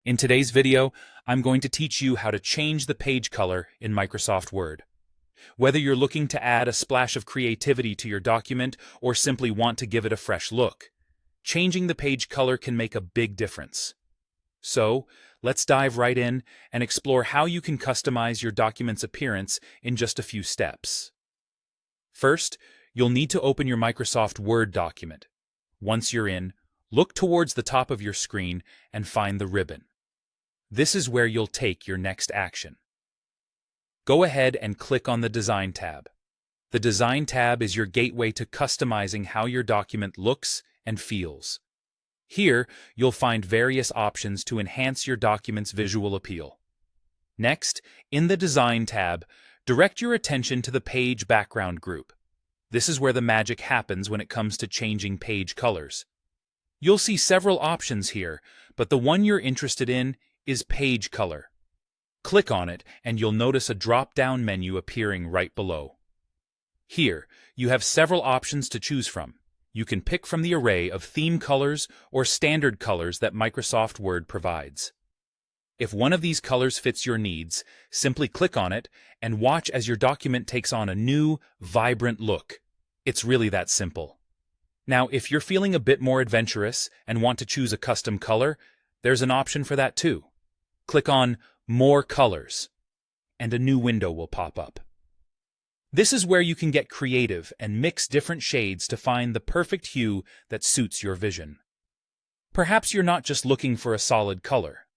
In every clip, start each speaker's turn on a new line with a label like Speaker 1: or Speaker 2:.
Speaker 1: In today's video, I'm going to teach you how to change the page color in Microsoft Word. Whether you're looking to add a splash of creativity to your document or simply want to give it a fresh look, changing the page color can make a big difference. So, let's dive right in and explore how you can customize your document's appearance in just a few steps. First, you'll need to open your Microsoft Word document. Once you're in, look towards the top of your screen and find the ribbon. This is where you'll take your next action. Go ahead and click on the Design tab. The Design tab is your gateway to customizing how your document looks and feels. Here, you'll find various options to enhance your document's visual appeal. Next, in the Design tab, direct your attention to the Page Background group. This is where the magic happens when it comes to changing page colors. You'll see several options here, but the one you're interested in is Page Color. Click on it and you'll notice a drop-down menu appearing right below. Here, you have several options to choose from. You can pick from the array of theme colors or standard colors that Microsoft Word provides. If one of these colors fits your needs, simply click on it and watch as your document takes on a new, vibrant look. It's really that simple. Now, if you're feeling a bit more adventurous and want to choose a custom color, there's an option for that too. Click on More Colors, and a new window will pop up. This is where you can get creative and mix different shades to find the perfect hue that suits your vision. Perhaps you're not just looking for a solid color.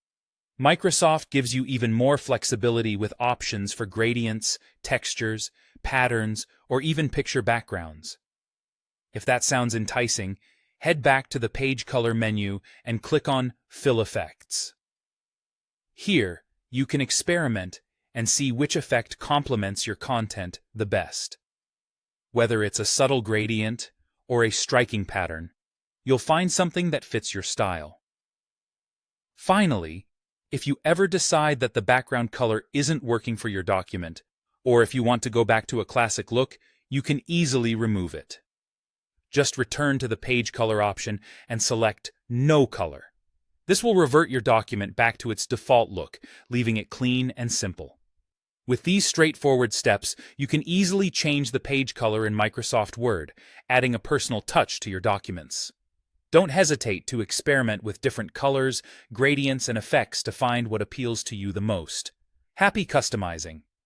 Speaker 1: Microsoft gives you even more flexibility with options for gradients, textures, patterns, or even picture backgrounds. If that sounds enticing, head back to the Page Color menu and click on Fill Effects. Here, you can experiment and see which effect complements your content the best. Whether it's a subtle gradient or a striking pattern, you'll find something that fits your style. Finally, if you ever decide that the background color isn't working for your document, or if you want to go back to a classic look, you can easily remove it. Just return to the Page Color option and select No Color. This will revert your document back to its default look, leaving it clean and simple. With these straightforward steps, you can easily change the page color in Microsoft Word, adding a personal touch to your documents. Don't hesitate to experiment with different colors, gradients, and effects to find what appeals to you the most. Happy customizing!